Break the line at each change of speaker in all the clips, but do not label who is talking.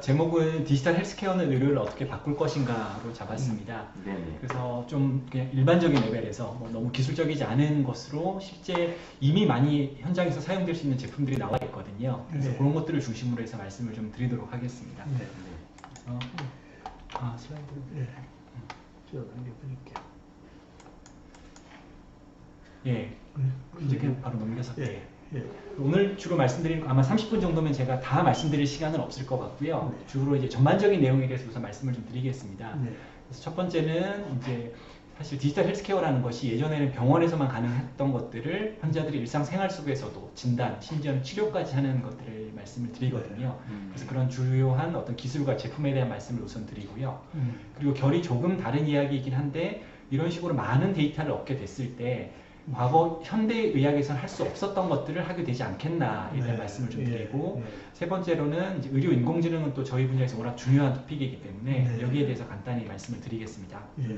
제목은 디지털 헬스케어는 의료를 어떻게 바꿀 것인가로 잡았습니다.
네네.
그래서 좀 그냥 일반적인 레벨에서 뭐 너무 기술적이지 않은 것으로 실제 이미 많이 현장에서 사용될 수 있는 제품들이 나와 있거든요. 그래서
네.
그런 것들을 중심으로 해서 말씀을 좀 드리도록 하겠습니다.
네.
슬라이드.
네. 제가 남겨드릴게요.
예. 이제 그냥 바로 넘겨서.
예. 예.
오늘 주로 말씀드린 아마 30분 정도면 제가 다 말씀드릴 시간은 없을 것 같고요.
네.
주로 이제 전반적인 내용에 대해서 우선 말씀을 좀 드리겠습니다.
네.
그래서 첫 번째는 이제 사실 디지털 헬스케어라는 것이 예전에는 병원에서만 가능했던 것들을 환자들이 일상생활 속에서도 진단, 심지어는 치료까지 하는 것들을 말씀을 드리거든요. 그래서 그런 주요한 어떤 기술과 제품에 대한 말씀을 우선 드리고요. 그리고 결이 조금 다른 이야기이긴 한데 이런 식으로 많은 데이터를 얻게 됐을 때 과거 현대의학에서는 할 수 없었던 것들을 하게 되지 않겠나에 대한
네.
말씀을 좀 드리고
네.
세 번째로는 이제 의료 인공지능은 또 저희 분야에서 워낙 중요한 토픽이기 때문에
네.
여기에 대해서 간단히 말씀을 드리겠습니다.
예.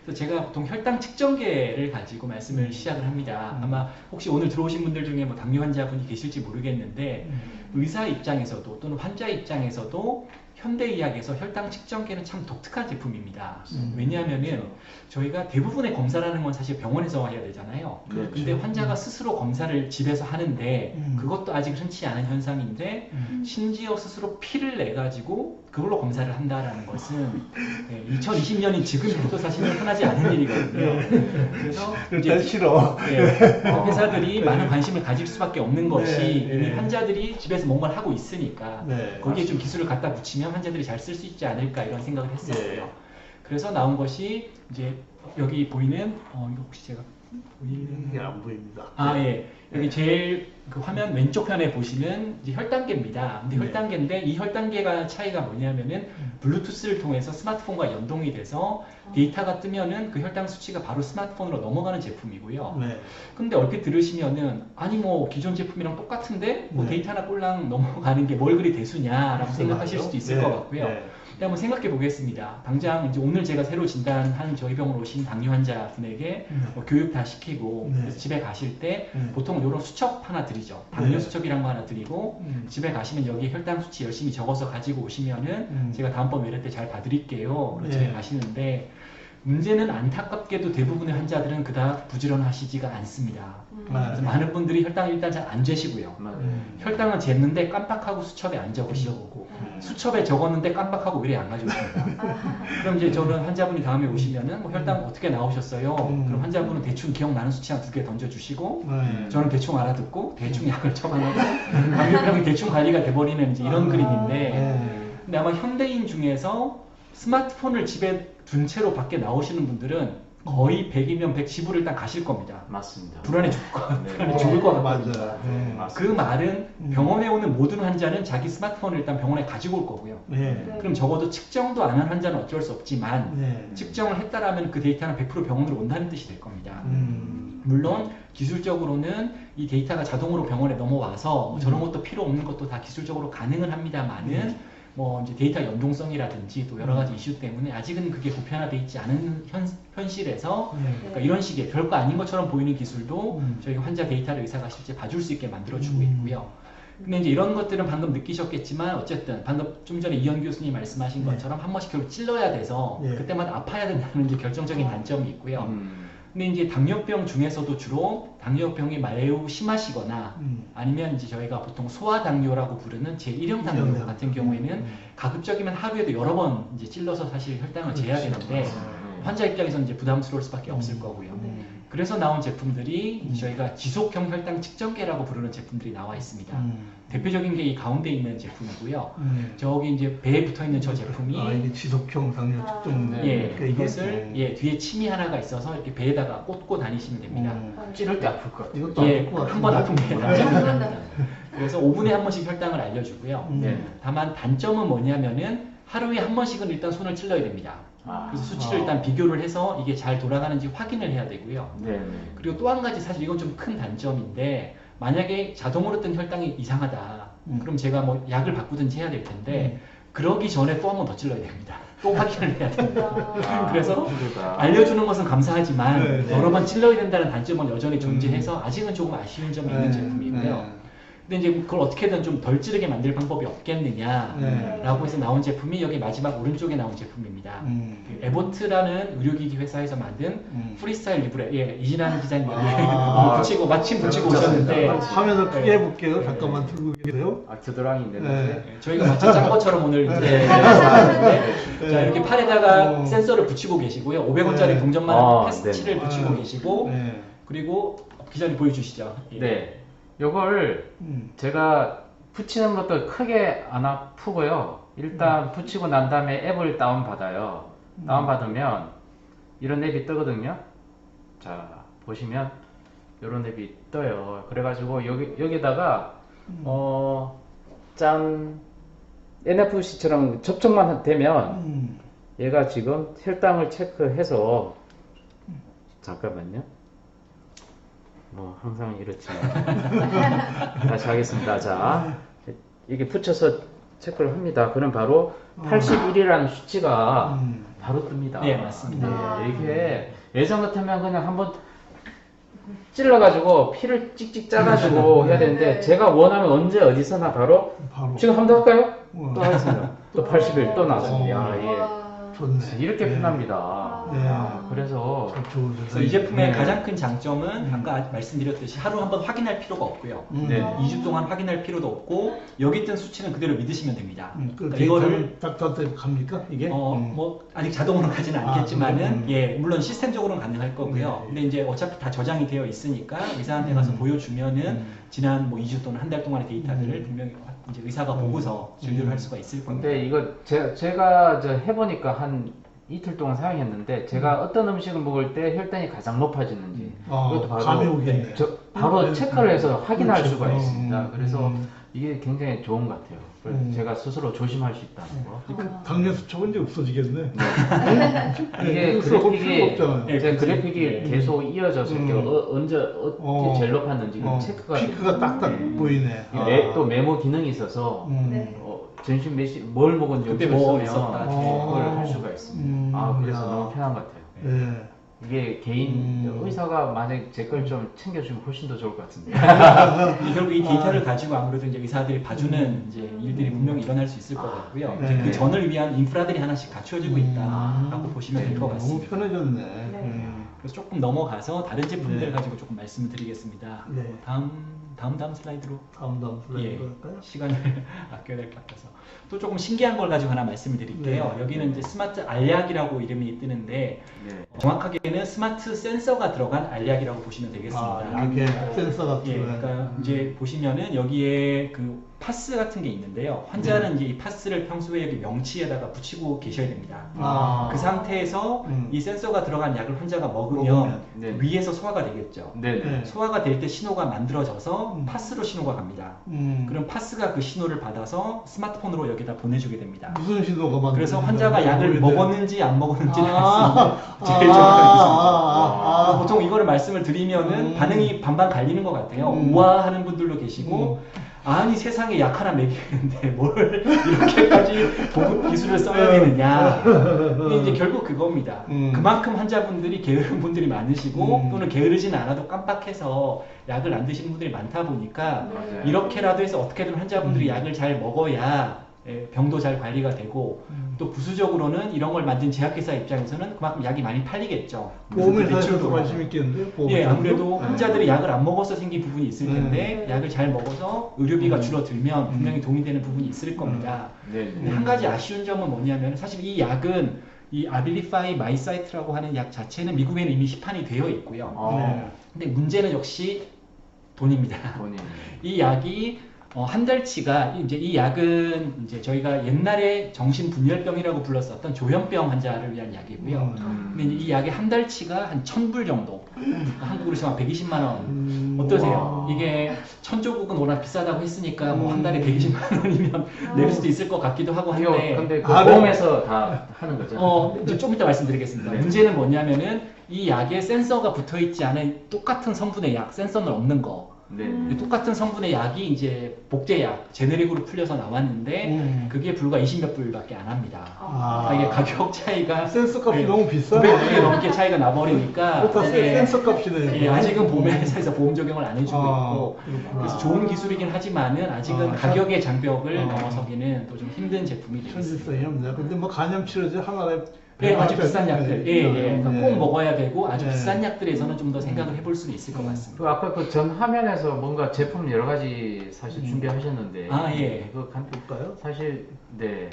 그래서 제가 보통 혈당 측정계를 가지고 말씀을 시작을 합니다. 아마 혹시 오늘 들어오신 분들 중에 뭐 당뇨 환자분이 계실지 모르겠는데 의사 입장에서도 또는 환자 입장에서도 현대의학에서 혈당 측정계는 참 독특한 제품입니다. 왜냐하면은 저희가 대부분의 검사라는 건 사실 병원에서 해야 되잖아요.
그렇죠.
근데 환자가 스스로 검사를 집에서 하는데 그것도 아직 흔치 않은 현상인데 심지어 스스로 피를 내 가지고 그걸로 검사를 한다라는 것은 2020년인 지금도 사실은 흔하지 않은 일이거든요. 그래서
일단 싫어.
회사들이 많은 관심을 가질 수밖에 없는 것이
네,
이미
네.
환자들이 집에서 뭔가를 하고 있으니까
네,
거기에 좀 기술을 갖다 붙이면 환자들이 잘 쓸 수 있지 않을까 이런 생각을 했었어요.
네.
그래서 나온 것이 이제 여기 보이는 이거 혹시 제가 보이는
이게 안 보입니다.
예. 여기 제일 그 화면 왼쪽 편에 보시는 이제 혈당계입니다. 근데
네.
혈당계인데 이 혈당계가 차이가 뭐냐면은 블루투스를 통해서 스마트폰과 연동이 돼서 데이터가 뜨면은 그 혈당 수치가 바로 스마트폰으로 넘어가는 제품이고요.
네.
근데 얼핏 들으시면은 아니 뭐 기존 제품이랑 똑같은데 뭐
네.
데이터나 꼴랑 넘어가는 게 뭘 그리 대수냐라고 생각하실 수도 있을
네.
것 같고요.
네.
근데 한번 생각해 보겠습니다. 당장 이제 오늘 제가 새로 진단한 저희 병원 오신 당뇨 환자 분에게 뭐 교육 다 시키고
네.
그래서 집에 가실 때
네.
보통 이런 수첩 하나 드리죠. 당뇨
네.
수첩이란 거 하나 드리고 집에 가시면 여기 혈당 수치 열심히 적어서 가지고 오시면은 제가 다음번 외래 때 잘 봐드릴게요. 그래서 집에
네.
가시는데 문제는 안타깝게도 대부분의 환자들은 그닥 부지런하시지가 않습니다. 그래서 많은 분들이 혈당을 일단 잘 안 재시고요. 혈당을 쟀는데 깜빡하고 수첩에 안 적으시고 수첩에 적었는데 깜빡하고 의뢰 안 가져오십니다. 그럼 이제 저는 환자분이 다음에 오시면은 뭐 혈당 어떻게 나오셨어요? 그럼 환자분은 대충 기억나는 수치 한 2개 던져주시고 저는 대충 알아듣고 대충 약을 처방하고 당뇨병이 대충 관리가 돼버리는 이제 이런 그림인데 근데 아마 현대인 중에서 스마트폰을 집에 둔 채로 밖에 나오시는 분들은 거의 100이면 100 집으로 일단 가실 겁니다.
맞습니다.
불안해 죽을 것 같거든요.
맞아요. 네.
그 말은 병원에 오는 모든 환자는 자기 스마트폰을 일단 병원에 가지고 올 거고요.
네.
그럼 적어도 측정도 안 한 환자는 어쩔 수 없지만
네.
측정을 했다라면 그 데이터는 100% 병원으로 온다는 뜻이 될 겁니다. 물론 기술적으로는 이 데이터가 자동으로 병원에 넘어와서 뭐 저런 것도 필요 없는 것도 다 기술적으로 가능은 합니다만은 뭐 이제 데이터 연동성이라든지 또 여러 가지 이슈 때문에 아직은 그게 보편화되어 있지 않은 현실에서 그러니까 이런 식의 별거 아닌 것처럼 보이는 기술도 저희가 환자 데이터를 의사가 실제 봐줄 수 있게 만들어주고 있고요. 근데 이제 이런 것들은 방금 느끼셨겠지만 어쨌든 방금 좀 전에 이현 교수님 말씀하신 것처럼 한 번씩 결국 찔러야 돼서 그때마다 아파야 된다는 이제 결정적인 단점이 있고요. 근데 이제 당뇨병 중에서도 주로 당뇨병이 매우 심하시거나 아니면 이제 저희가 보통 소아당뇨라고 부르는 제1형 당뇨 같은 경우에는 가급적이면 하루에도 여러 번 이제 찔러서 사실 혈당을 재야 되는데 환자 입장에서는 이제 부담스러울 수밖에 없을 거고요. 그래서 나온 제품들이 저희가 지속형 혈당 측정계라고 부르는 제품들이 나와 있습니다. 대표적인 게 이 가운데 있는 제품이고요. 저기 이제 배에 붙어 있는 저 제품이
이게 지속형 당뇨 측정.
이것을 뒤에 침이 하나가 있어서 이렇게 배에다가 꽂고 다니시면 됩니다.
찌를 때 아플 것 같아요.
이것도
한 번 아프면 그래서 5분에 한 번씩 혈당을 알려주고요. 다만 단점은 뭐냐면은 하루에 한 번씩은 일단 손을 찔러야 됩니다. 그래서 수치를 일단 비교를 해서 이게 잘 돌아가는지 확인을 해야 되고요. 그리고 또 한 가지 사실 이건 좀 큰 단점인데 만약에 자동으로 뜬 혈당이 이상하다. 그럼 제가 뭐 약을 바꾸든지 해야 될 텐데 그러기 전에 또 한 번 더 찔러야 됩니다. 또 확인을 해야 됩니다. 그래서 알려주는 것은 감사하지만 여러 번 찔러야 된다는 단점은 여전히 존재해서 아직은 조금 아쉬운 점이 있는 제품이고요. 근데 이제 그걸 어떻게든 좀 덜 찌르게 만들 방법이
네.
없겠느냐라고 해서 나온 제품이 여기 마지막 오른쪽에 나온 제품입니다. 그 에보트라는 의료기기 회사에서 만든 프리스타일 리브레, 예, 이진환 기자님 여기 붙이고 마침 붙이고 오셨는데
화면을 크게
네.
해볼게요. 잠깐만 들고 계세요.
아, 겨드랑이인데.
네.
예, 저희가 마치 짠 것처럼 오늘 이제
네.
나왔는데 자, 이렇게
네.
팔에다가 센서를 붙이고 계시고요. 500원짜리
네.
동전만 패스치를
네.
붙이고 계시고
네.
그리고 기자님 보여주시죠. 예.
네. 요걸 제가 붙이는 것도 크게 안 아프고요. 일단 붙이고 난 다음에 앱을 다운받아요. 다운받으면 이런 앱이 뜨거든요. 자, 보시면 이런 앱이 떠요. 그래가지고 여기다가 짠 NFC처럼 접촉만 되면 얘가 지금 혈당을 체크해서 잠깐만요. 뭐 항상 이렇지만 다시 하겠습니다. 자, 이게 붙여서 체크를 합니다. 그럼 바로 81이라는 수치가 바로 뜹니다.
네, 맞습니다.
네, 이게 예전 같으면 그냥 한번 찔러가지고 피를 찍찍 짜가지고 해야 되는데 제가 원하면 언제 어디서나 바로 지금 한번 더 할까요? 또 하겠습니다. 또 81 또 나왔습니다. 야, 예.
좋네.
이렇게
네.
편합니다.
네.
그래서
참 좋은
그래서
세상이네.
이 제품의
네.
가장 큰 장점은 아까 말씀드렸듯이 하루 한번 확인할 필요가 없고요.
네.
2주 동안 확인할 필요도 없고 여기 뜬 수치는 그대로 믿으시면 됩니다.
그
그러니까
데이터를 딱 저한테 갑니까 이게?
뭐 아직 자동으로 가지는 않겠지만은 예 물론 시스템적으로는 가능할 거고요.
네.
근데 이제 어차피 다 저장이 되어 있으니까 의사한테 가서 보여주면은 지난 뭐 2주 또는 한 달 동안의 데이터들을 분명히 이제 의사가 보고서 진료를 할 수가 있을 겁니다.
근데 이거 제가 해보니까 한 이틀 동안 사용했는데 제가 어떤 음식을 먹을 때 혈당이 가장 높아지는지 이것도
감이 오겠네.
바로
네.
체크를 해서 확인할
그렇죠.
수가 있습니다. 그래서 이게 굉장히 좋은 것 같아요. 그래서 제가 스스로 조심할 수 있다는 거.
그 당뇨 수첩은 이제 없어지겠네.
이게
필요가
그래픽이
없잖아요.
네,
제
그치.
그래픽이
네.
계속 이어져서 이렇게 언제 어디 제일 높았는지 체크가
피크가 딱딱 보이네.
또 메모 기능이 있어서
네.
점심 몇 시 뭘 먹었는지
그때
여기
뭐
쓰면
있었다.
그걸 할 수가 있습니다. 그래서
야.
너무 편한 것 같아요.
네.
이게 개인 의사가 만약 제 걸 좀 챙겨주면 훨씬 더 좋을 것 같은데.
결국 이 데이터를 가지고 아무래도 이제 의사들이 봐주는 이제 일들이 분명히 일어날 수 있을 것 같고요.
네.
이제 그 전을 위한 인프라들이 하나씩 갖춰지고 있다라고 보시면 될 것
너무
같습니다.
편해졌네.
그래서 조금 넘어가서 다른 제품들
네.
가지고 조금 말씀을 드리겠습니다.
네.
다음 슬라이드로
다음 슬라이드
예,
할까요?
시간을 아껴야 될 것 같아서 또 조금 신기한 걸 가지고 하나 말씀을 드릴게요.
네.
여기는 이제 스마트 알약이라고 이름이 뜨는데
네.
정확하게는 스마트 센서가 들어간 알약이라고 보시면 되겠습니다.
약에 센서가
예,
들어간.
그러니까 이제 보시면은 여기에 그 파스 같은 게 있는데요. 환자는 이제 이 파스를 평소에 여기 명치에다가 붙이고 계셔야 됩니다. 그 상태에서 이 센서가 들어간 약을 환자가 먹으면
네.
위에서 소화가 되겠죠.
네네.
소화가 될 때 신호가 만들어져서 파스로 신호가 갑니다.
그럼
파스가 그 신호를 받아서 스마트폰으로 여기다 보내주게 됩니다.
무슨 신호가 만들어지는
그래서 환자가
거예요?
약을
모르겠네.
먹었는지 안 먹었는지를 알
아,
수 있는 제일 정확한 기술입니다.
아,
보통 이거를 말씀을 드리면은 반응이 반반 갈리는 것 같아요. 우아하는 분들도 계시고 아니 세상에 약 하나 먹이는데 뭘 이렇게까지 고급 기술을 써야 되느냐. 근데 이제 결국 그겁니다. 그만큼 환자분들이 게으른 분들이 많으시고 또는 게으르진 않아도 깜빡해서 약을 안 드시는 분들이 많다 보니까 이렇게라도 해서 어떻게든 환자분들이 약을 잘 먹어야 병도 잘 관리가 되고 또 부수적으로는 이런 걸 만든 제약회사 입장에서는 그만큼 약이 많이 팔리겠죠.
보험회사에서도 관심 있겠는데요?
예,
보험회사도?
아무래도 환자들이 약을 안 먹어서 생긴 부분이 있을 텐데 약을 잘 먹어서 의료비가 줄어들면 분명히 도움이 되는 부분이 있을 겁니다. 근데 한 가지 아쉬운 점은 뭐냐면 사실 이 약은 이 아빌리파이 마이사이트라고 하는 약 자체는 미국에는 이미 시판이 되어 있고요. 근데 문제는 역시 돈입니다. 이 약이 한 달치가 이제 이 약은 이제 저희가 옛날에 정신분열병이라고 불렀었던 조현병 환자를 위한 약이고요. 근데 이제 이 약의 한 달치가 한 1,000불 정도. 한국으로 치면 120만 원. 어떠세요? 이게 천조국은 워낙 비싸다고 했으니까 뭐 한 달에 120만 원이면 낼 수도 있을 것 같기도 하고 한데.
근데 그 보험에서 다 하는 거죠?
이제 좀 이따 말씀드리겠습니다.
네.
문제는 뭐냐면은 이 약에 센서가 붙어 있지 않은 똑같은 성분의 약, 센서는 없는 거.
네.
똑같은 성분의 약이 이제 복제약, 제네릭으로 풀려서 나왔는데 그게 불과 20몇 불밖에 안 합니다. 그러니까 이게 가격 차이가
센서 값이
네,
너무 비싸네.
900불이 넘게 차이가 나버리니까
그렇다 센서 값이네.
예, 아직은 보험회사에서 보험 적용을 안 해주고 있고
그렇구나.
그래서 좋은 기술이긴 하지만은 아직은 가격의 장벽을 넘어서기는 또 좀 힘든 제품이 되겠습니다.
현실성이 없네. 근데 뭐 간염 치료제 하나에
네, 아주 비싼 약들, 그러니까 꼭
네.
먹어야 되고 아주
네.
비싼 약들에서는 좀 더 생각을 해볼 수도 있을 것 같습니다.
그 아까 그 전 화면에서 뭔가 제품 여러 가지 사실 준비하셨는데
예.
그
볼까요?
사실 네.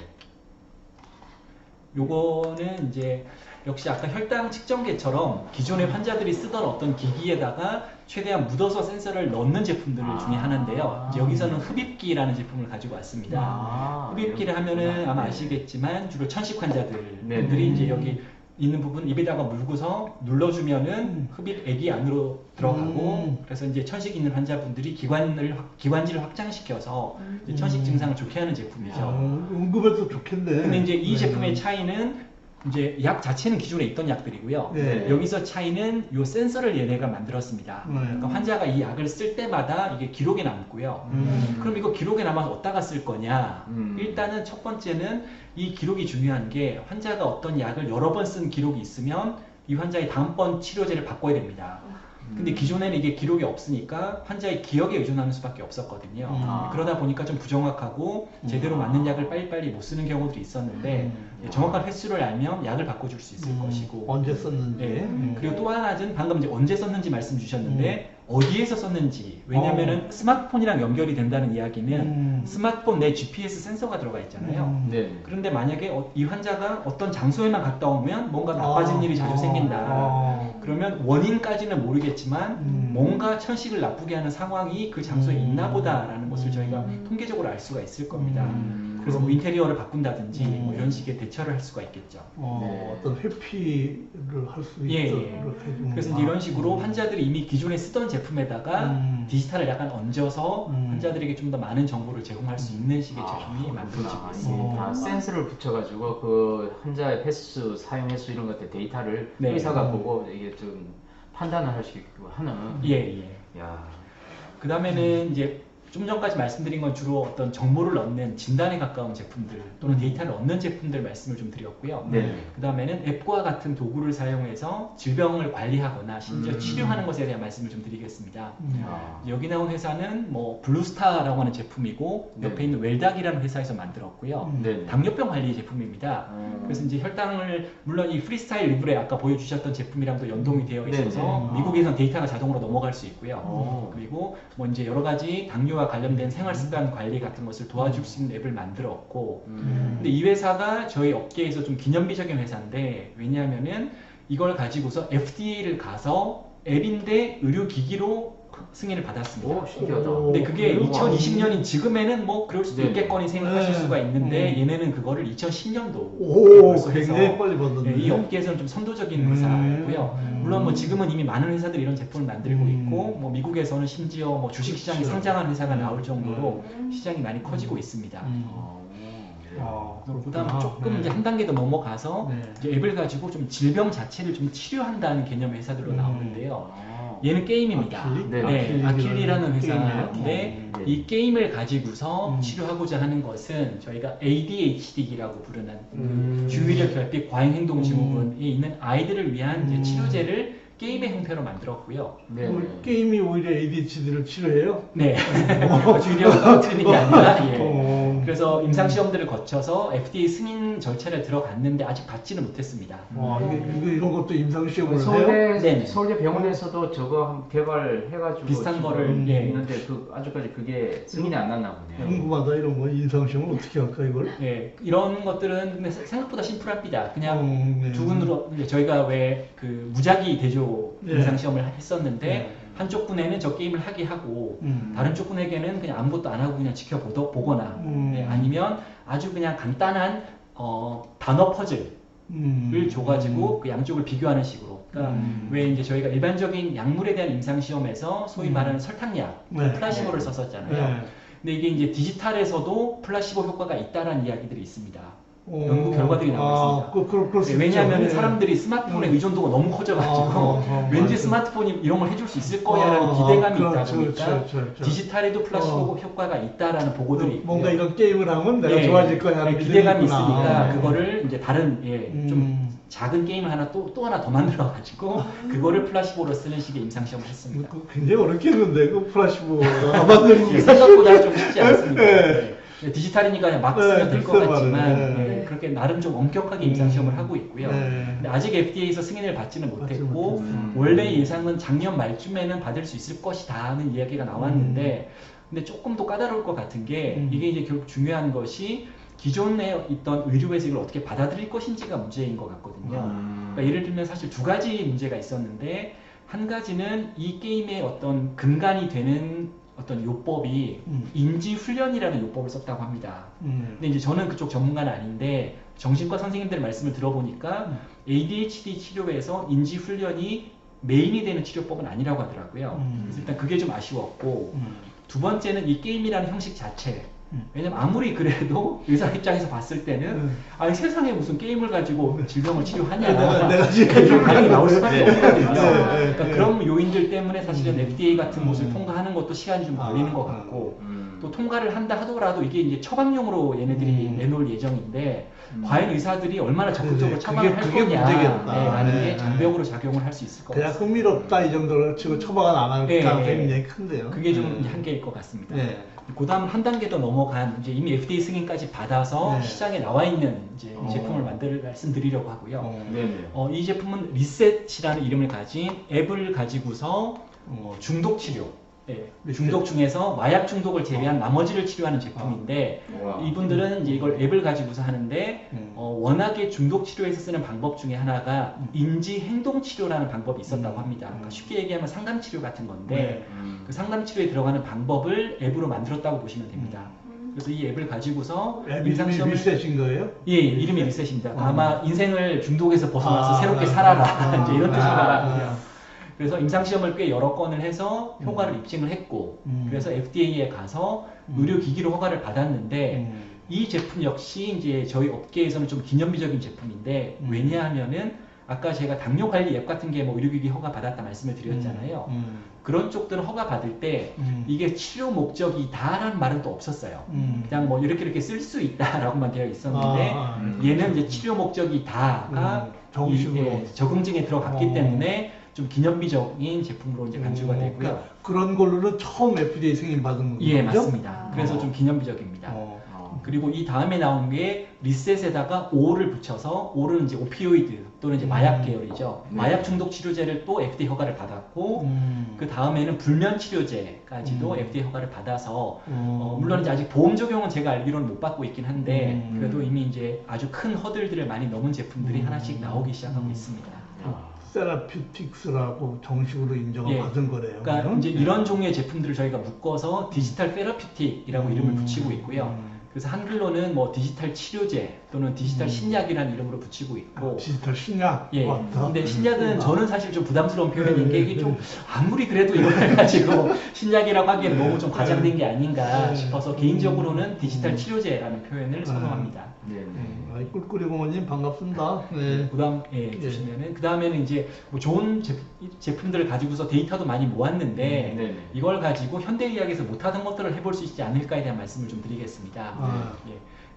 요거는 이제 역시 아까 혈당 측정계처럼 기존의 환자들이 쓰던 어떤 기기에다가 최대한 묻어서 센서를 넣는 제품들 중에 하나인데요. 이제 여기서는 흡입기라는 제품을 가지고 왔습니다. 흡입기를 하면은 아마 아시겠지만 주로 천식 환자들이 이제 여기 있는 부분 입에다가 물고서 눌러주면은 흡입액이 안으로 들어가고 그래서 이제 천식 있는 환자분들이 기관지를 확장시켜서 이제 천식 증상을 좋게 하는 제품이죠.
응급에도 좋겠네.
근데 이제 이 제품의 차이는 이제 약 자체는 기존에 있던 약들이고요.
네.
여기서 차이는 요 센서를 얘네가 만들었습니다. 그러니까 환자가 이 약을 쓸 때마다 이게 기록에 남고요. 그럼 이거 기록에 남아서 어디다가 쓸 거냐? 일단은 첫 번째는 이 기록이 중요한 게 환자가 어떤 약을 여러 번 쓴 기록이 있으면 이 환자의 다음번 치료제를 바꿔야 됩니다. 근데 기존에는 이게 기록이 없으니까 환자의 기억에 의존하는 수밖에 없었거든요. 그러다 보니까 좀 부정확하고 제대로 맞는 약을 빨리빨리 못 쓰는 경우들이 있었는데 정확한 횟수를 알면 약을 바꿔줄 수 있을 것이고
언제 썼는지.
네. 그리고 또 하나는 방금 이제 언제 썼는지 말씀 주셨는데 어디에서 썼는지 왜냐면은 스마트폰이랑 연결이 된다는 이야기는 스마트폰 내 GPS 센서가 들어가 있잖아요.
네.
그런데 만약에 이 환자가 어떤 장소에만 갔다 오면 뭔가 나빠진 일이 자주 생긴다. 그러면 원인까지는 모르겠지만 뭔가 천식을 나쁘게 하는 상황이 그 장소에 있나 보다라는 것을 저희가 통계적으로 알 수가 있을 겁니다. 그래서 뭐 인테리어를 바꾼다든지 뭐 이런 식의 대처를 할 수가 있겠죠.
네.
어떤 회피를 할 수
예,
있도록
예.
해주는
그래서 이제 이런 식으로 환자들이 이미 기존에 쓰던 제품에다가 디지털을 약간 얹어서 환자들에게 좀 더 많은 정보를 제공할 수 있는 식의 제품이 만들어지고 있습니다.
다 센서를 붙여가지고 그 환자의 횟수, 사용 횟수 이런 것들 데이터를
네.
의사가 보고 이게 좀 판단을 할 수 있고 하는.
예.
야.
그 다음에는 이제 좀 전까지 말씀드린 건 주로 어떤 정보를 얻는 진단에 가까운 제품들 또는 데이터를 얻는 제품들 말씀을 좀 드렸고요.
네.
그 다음에는 앱과 같은 도구를 사용해서 질병을 관리하거나 심지어 치료하는 것에 대한 말씀을 좀 드리겠습니다. 여기 나온 회사는 뭐 블루스타라고 하는 제품이고 옆에 있는 웰닥이라는 회사에서 만들었고요.
네.
당뇨병 관리 제품입니다. 그래서 이제 혈당을 물론 이 프리스타일 리브레 아까 보여주셨던 제품이랑도 연동이 되어 있어서 미국에선 데이터가 자동으로 넘어갈 수 있고요. 그리고 뭐 이제 여러 가지 당뇨와 관련된 생활습관 관리 같은 것을 도와줄 수 있는 앱을 만들었고 근데 이 회사가 저희 업계에서 좀 기념비적인 회사인데 왜냐하면은 이걸 가지고서 FDA를 가서 앱인데 의료기기로 승인을 받았습니다.
오, 신기하다.
근데 그게
그래요?
2020년인 지금에는 뭐 그럴 수도
네.
있겠거니 생각하실
네.
수가 있는데 얘네는 그거를 2010년도
오,
벌써 해서
굉장히 빨리 받았네.
이 업계에서는 좀 선도적인 회사고요. 물론 뭐 지금은 이미 많은 회사들이 이런 제품을 만들고 있고 뭐 미국에서는 심지어 뭐 주식시장에 상장한 회사가 나올 정도로 시장이 많이 커지고 있습니다. 그다음 조금 이제 한 단계 더 넘어가서 이제 앱을 가지고 좀 질병 자체를 좀 치료한다는 개념의 회사들로 나오는데요. 얘는 게임입니다. 아킬리라는 회사인데 이 게임을 가지고서 치료하고자 하는 것은 저희가 ADHD라고 부르는 주의력 결핍 과잉 행동 증후군에 있는 아이들을 위한 이제 치료제를 게임의 형태로 만들었고요.
게임이 오히려 ADHD를 치료해요?
네. 주의력을 떨어뜨리는 게 아니라 그래서 임상시험들을 거쳐서 FDA 승인 절차를 들어갔는데 아직 받지는 못했습니다.
이런 것도 임상시험을 해요?
서울대 병원에서도 저거 한번 개발해가지고
비슷한 거를
있는데 그 아직까지 그게 승인이 안 났나 보네요.
궁금하다 이런 거 임상시험을 어떻게 할까 이걸?
네, 이런 것들은 근데 생각보다 심플합니다. 그냥 두 분으로 저희가 왜 그 무작위 대조 임상시험을 했었는데 한쪽 분에는 저 게임을 하게 하고 다른 쪽 분에게는 그냥 아무것도 안 하고 그냥 지켜보거나 아니면 아주 그냥 간단한 단어 퍼즐을 줘가지고 그 양쪽을 비교하는 식으로. 그러니까 왜 이제 저희가 일반적인 약물에 대한 임상시험에서 소위 말하는 설탕약, 플라시보를 썼었잖아요. 근데 이게 이제 디지털에서도 플라시보 효과가 있다라는 이야기들이 있습니다. 연구 결과들이 나오고 있습니다. 왜냐하면 사람들이 스마트폰의 의존도가 너무 커져가지고 왠지 스마트폰이 이런 걸 해줄 수 있을 거야라는 기대감이 있다 보니까 디지털에도 플라시보 효과가 있다라는 보고들이 있고요.
뭔가 이런 게임을 하면 내가 좋아질 거야 하는
기대감이 있으니까 그거를 이제 다른 좀 작은 게임을 하나 또 하나 더 만들어가지고 그거를 플라시보로 쓰는 식의 임상시험을 했습니다.
굉장히 어렵겠는데 그 플라시보가 만드는 게
생각보다 좀 쉽지 않습니다.
네.
디지털이니까 그냥 막 쓰면 될 것 같지만
네.
그렇게 나름 좀 엄격하게 임상시험을 하고 있고요.
네.
근데 아직 FDA에서 승인을 받지는 못했고
못했어요.
원래 예상은 작년 말쯤에는 받을 수 있을 것이다 하는 이야기가 나왔는데 근데 조금 더 까다로울 것 같은 게 이게 이제 결국 중요한 것이 기존에 있던 의료에서 이걸 어떻게 받아들일 것인지가 문제인 것 같거든요. 그러니까 예를 들면 사실 두 가지 문제가 있었는데 한 가지는 이 게임의 어떤 근간이 되는 어떤 요법이 인지훈련이라는 요법을 썼다고 합니다. 근데 이제 저는 그쪽 전문가는 아닌데 정신과 선생님들의 말씀을 들어보니까 ADHD 치료에서 인지훈련이 메인이 되는 치료법은 아니라고 하더라고요. 그래서 일단 그게 좀 아쉬웠고 두 번째는 이 게임이라는 형식 자체 왜냐면 아무리 그래도 의사 입장에서 봤을 때는 아니 세상에 무슨 게임을 가지고 질병을 치료하냐
내가
그런 반응이 나올 수밖에 없거든요.
네.
그러니까 그런 요인들 때문에 사실은 FDA 같은 곳을 통과하는 것도 시간이 좀 걸리는 것 같고 또 통과를 한다 하더라도 이게 이제 처방용으로 얘네들이 내놓을 예정인데 과연 의사들이 얼마나 적극적으로 처방을 할 거냐라는 게 장벽으로 작용을 할 수 있을 것
그냥
같습니다.
흥미롭다 이 정도로 치고 처방은 안 할 가능성이 굉장히 큰데요.
그게 좀 한계일 것 같습니다.
네.
그다음 한 단계 더 넘어간 이제 이미 FDA 승인까지 받아서 시장에 나와 있는 이제 제품을 말씀드리려고 하고요. 이 제품은 리셋이라는 이름을 가진 앱을 가지고서 중독 치료, 중독 중에서 마약 중독을 제외한 나머지를 치료하는 제품인데 이분들은 이제 이걸 앱을 가지고서 하는데 워낙에 중독 치료에서 쓰는 방법 중에 하나가 인지 행동 치료라는 방법이 있었다고 합니다. 그러니까 쉽게 얘기하면 상담 치료 같은 건데 그 상담 치료에 들어가는 방법을 앱으로 만들었다고 보시면 됩니다. 그래서 이 앱을 가지고서
임상시험을 리셋인 거예요?
예, 이름이 리셋입니다. 아마 인생을 중독에서 벗어나서 새롭게 살아라 이제 이런 뜻인 것 같고요. 그래서 임상시험을 꽤 여러 건을 해서 효과를 입증을 했고 그래서 FDA에 가서 의료기기로 허가를 받았는데 이 제품 역시 이제 저희 업계에서는 좀 기념비적인 제품인데 왜냐하면은 아까 제가 당뇨 관리 앱 같은 게 뭐 의료기기 허가 받았다 말씀을 드렸잖아요. 그런 쪽들은 허가 받을 때 이게 치료 목적이다라는 말은 또 없었어요. 그냥 뭐 이렇게 쓸 수 있다라고만 되어 있었는데 얘는 이제 치료 목적이다가 적응증에 들어갔기 때문에 좀 기념비적인 제품으로 이제 간주가 되고요.
그러니까 그런 걸로는 처음 FDA 승인 받은 거죠?
예, 맞습니다. 그래서 좀 기념비적입니다. 그리고 이 다음에 나온 게 리셋에다가 O를 붙여서 O는 이제 오피오이드 또는 이제 마약 계열이죠. 마약 중독 치료제를 또 FDA 허가를 받았고 그 다음에는 불면 치료제까지도 FDA 허가를 받아서 물론 이제 아직 보험 적용은 제가 알기로는 못 받고 있긴 한데 그래도 이미 이제 아주 큰 허들들을 많이 넘은 제품들이 하나씩 나오기 시작하고 있습니다.
세라피틱스라고 정식으로 인정을 받은 거래요.
그러니까 이제 이런 종류의 제품들을 저희가 묶어서 디지털 세라피틱이라고 이름을 붙이고 있고요. 그래서 한글로는 뭐 디지털 치료제 또는 디지털 신약이라는 이름으로 붙이고 있고
디지털 신약?
예. 근데 신약은 저는 사실 좀 부담스러운 표현인 게 이게 좀 아무리 그래도 이걸 가지고 신약이라고 하기엔 너무 좀 과장된 게 아닌가 싶어서 개인적으로는 디지털 치료제라는 표현을 선호합니다.
꿀꿀이 고모님 반갑습니다. 네.
그다음 주시면은 그 다음에는 이제 뭐 좋은 제품들을 가지고서 데이터도 많이 모았는데 이걸 가지고 현대의학에서 못하던 것들을 해볼 수 있지 않을까에 대한 말씀을 좀 드리겠습니다.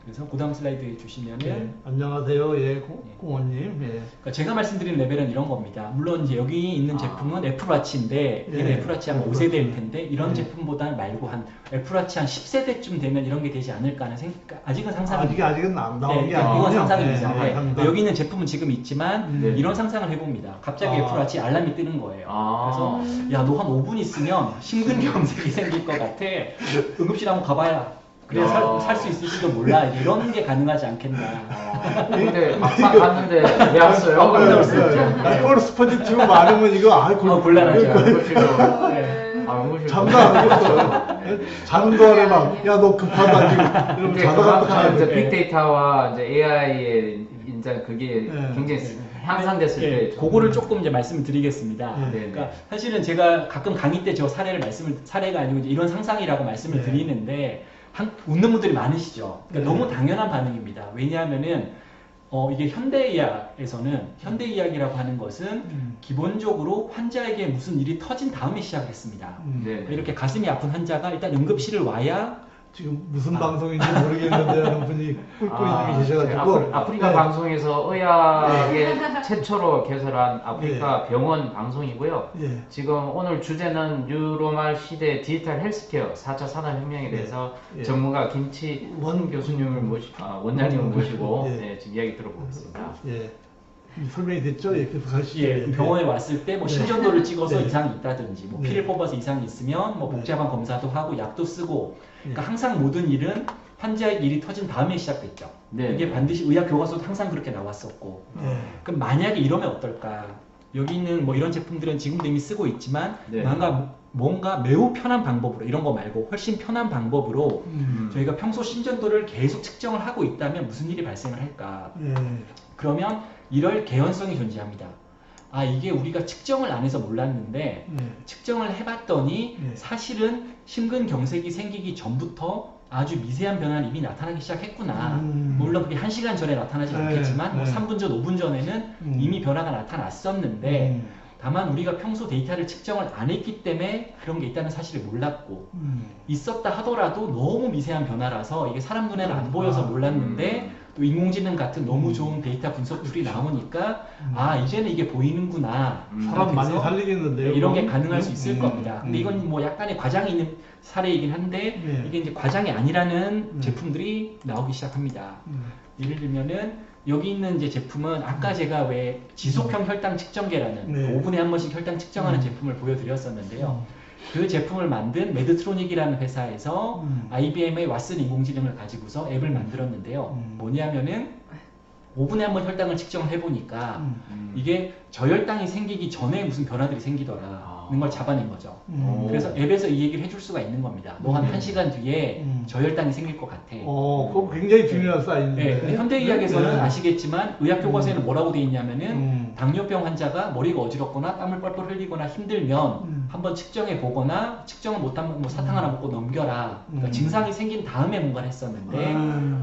그래서 그 다음 슬라이드 주시면은
안녕하세요, 고모님.
그러니까 제가 말씀드린 레벨은 이런 겁니다. 물론 이제 여기 있는 제품은 애플워치인데 얘는 애플워치 한 5세대일 텐데 이런 제품보다는 말고 한 애플워치 한 10세대쯤 되면 이런 게 되지 않을까 하는 생각. 아직은 상상입니다.
아직은 안 나온 게 아니고
이건 상상입니다. 여기 있는 제품은 지금 있지만 이런 상상을 해봅니다. 갑자기 애플워치 알람이 뜨는 거예요. 그래서 야, 너 한 5분 있으면 심근경색이 생길 것 같아. 응급실 한번 가봐야. 그래 살 수 있을지도 몰라. 이런 게 가능하지 않겠나.
근데 막상 갔는데 왜 왔어요?
이걸 스포츠 팀 많으면 이거
곤란하죠.
잠도 안 오겠어. 자는 동안에 막, 야, 너 급하다, 지금. 이러면 자다가
이제 빅데이터와 이제 AI의 이제 그게 굉장히 향상됐을 때
그거를 조금 이제 말씀을 드리겠습니다. 그러니까 사실은 제가 가끔 강의 때 저 사례가 아니고 이제 이런 상상이라고 말씀을 드리는데 웃는 분들이 많으시죠. 그러니까
네.
너무 당연한 반응입니다. 왜냐하면은 이게 현대의학이라고 하는 것은 기본적으로 환자에게 무슨 일이 터진 다음에 시작했습니다.
네.
이렇게 가슴이 아픈 환자가 일단 응급실을 와야
지금 무슨 방송인지 모르겠는데 하는 분이 꿀꿀이님이 계셔가지고
아프리카
네.
방송에서 의학의 최초로 개설한 아프리카 병원 방송이고요.
예.
지금 오늘 주제는 뉴로말 시대 디지털 헬스케어 4차 산업혁명에 대해서
예.
전문가 김치원 교수님을 원장님을 모시고
예.
네, 지금 이야기 들어보겠습니다.
예. 설명이 됐죠? 예, 계속 하시죠.
예, 병원에 왔을 때 뭐
네.
심전도를 찍어서
네.
이상이 있다든지 뭐
네.
피를 뽑아서 이상이 있으면 뭐
네.
복잡한 검사도 하고 약도 쓰고 그러니까
예.
항상 모든 일은 환자의 일이 터진 다음에 시작됐죠.
네.
이게 반드시 의학 교과서도 항상 그렇게 나왔었고
예.
그럼 만약에 이러면 어떨까? 여기 있는 뭐 이런 제품들은 지금도 이미 쓰고 있지만
네.
뭔가 매우 편한 방법으로 이런 거 말고 훨씬 편한 방법으로
음.
저희가 평소 심전도를 계속 측정을 하고 있다면 무슨 일이 발생을 할까?
예.
그러면 이럴 개연성이 존재합니다. 아, 이게 우리가 측정을 안 해서 몰랐는데
예.
측정을 해봤더니
네.
사실은 심근경색이 생기기 전부터 아주 미세한 변화는 이미 나타나기 시작했구나. 물론 그게 1시간 전에 나타나지
네,
않겠지만 뭐
네.
3분 전, 5분 전에는 이미 변화가 나타났었는데 다만 우리가 평소 데이터를 측정을 안 했기 때문에 그런 게 있다는 사실을 몰랐고 있었다 하더라도 너무 미세한 변화라서 이게 사람 눈에는 안 보여서 몰랐는데 또 인공지능 같은 너무 좋은 데이터 분석 툴이 나오니까 아 이제는 이게 보이는구나.
사람 많이
그래서
살리겠는데요.
이런 게
그럼?
가능할 수 있을 겁니다. 근데 이건 뭐 약간의 과장이 있는 사례이긴 한데
네.
이게 이제 과장이 아니라는 제품들이 나오기 시작합니다. 예를 들면은 여기 있는 이제 제품은 아까 제가 왜 지속형 혈당 측정계라는
네.
5분에 한 번씩 혈당 측정하는 제품을 보여드렸었는데요. 그 제품을 만든 메드트로닉이라는 회사에서 IBM의 왓슨 인공지능을 가지고서 앱을 만들었는데요. 뭐냐면은 5분에 한 번 혈당을 측정을 해보니까 이게 저혈당이 생기기 전에 무슨 변화들이 생기더라는 걸 잡아낸 거죠. 그래서 앱에서 이 얘기를 해줄 수가 있는 겁니다. 너 한 1시간 뒤에 저혈당이 생길 것 같아.
그거 굉장히 중요한 사인인데.
네, 근데 현대의학에서는
네.
아시겠지만 의학교과서에는 뭐라고 돼 있냐면은 당뇨병 환자가 머리가 어지럽거나 땀을 뻘뻘 흘리거나 힘들면 한번 측정해 보거나 측정을 못하면 뭐 사탕 하나 먹고 넘겨라. 그러니까 증상이 생긴 다음에 뭔가를 했었는데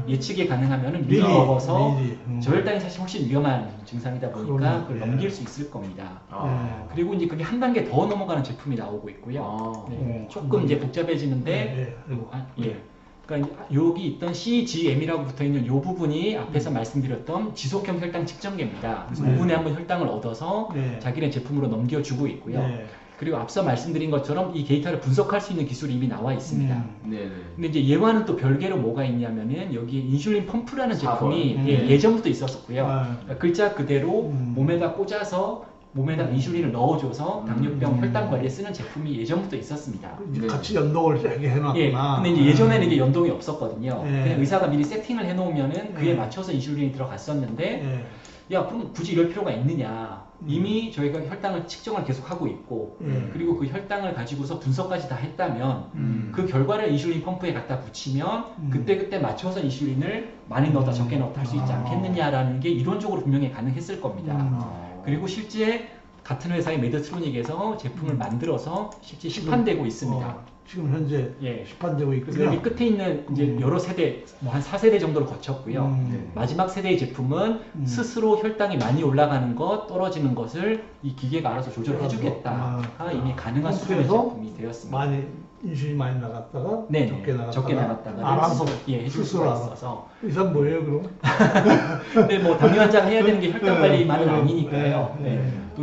예측이 가능하면은 미리 먹어서 저혈당이 사실 훨씬 위험한 증상이다 보니까
그러네.
그걸
네.
넘길 수 있을 겁니다.
네.
그리고 이제 그게 한 단계 더 넘어가는 제품이 나오고 있고요. 네, 조금 이제 복잡해지는데 예. 그러니까 여기 있던 CGM이라고 붙어 있는 이 부분이 앞에서 말씀드렸던 지속형 혈당 측정계입니다. 그래서 5분에 한 번 혈당을 얻어서 자기네 제품으로 넘겨주고 있고요. 그리고 앞서 말씀드린 것처럼 이 데이터를 분석할 수 있는 기술이 이미 나와 있습니다. 근데 이제 얘와는 또 별개로 뭐가 있냐면은 여기에 인슐린 펌프라는 제품이 예전부터 있었었고요. 그러니까 글자 그대로 몸에다 꽂아서 몸에다 인슐린을 넣어줘서 당뇨병 혈당 관리에 쓰는 제품이 예전부터 있었습니다.
이제 같이 연동을 세게 해놨구나.
예, 근데 이제 예전에는 이게 연동이 없었거든요.
네.
그냥 의사가 미리 세팅을 해놓으면은 그에 맞춰서 인슐린이 들어갔었는데, 야, 그럼 굳이 이럴 필요가 있느냐. 이미 저희가 혈당을 측정을 계속 하고 있고, 그리고 그 혈당을 가지고서 분석까지 다 했다면, 그 결과를 인슐린 펌프에 갖다 붙이면, 그때 맞춰서 인슐린을 많이 넣었다 적게 넣었다 할 수 있지 않겠느냐라는 게 이론적으로 분명히 가능했을 겁니다. 그리고 실제 같은 회사의 메드트로닉에서 제품을 만들어서 실제 시판되고 있습니다.
지금 현재 시판되고 있고요.
그래서 여기 끝에 있는 이제 여러 세대, 뭐 한 4세대 정도를 거쳤고요. 마지막 세대의 제품은 스스로 혈당이 많이 올라가는 것, 떨어지는 것을 이 기계가 알아서 조절해주겠다가 이미 가능한 수준의 제품이 되었습니다.
많이 인슐린이 많이 나갔다가
네,
적게 나갔다가
알아서 해줄
스스로
수가
알아서.
있어서.
의사는 뭐예요 그럼?
근데 뭐 당뇨 환자가 해야 되는 게 혈당 관리만은 아니니까요.
네.
또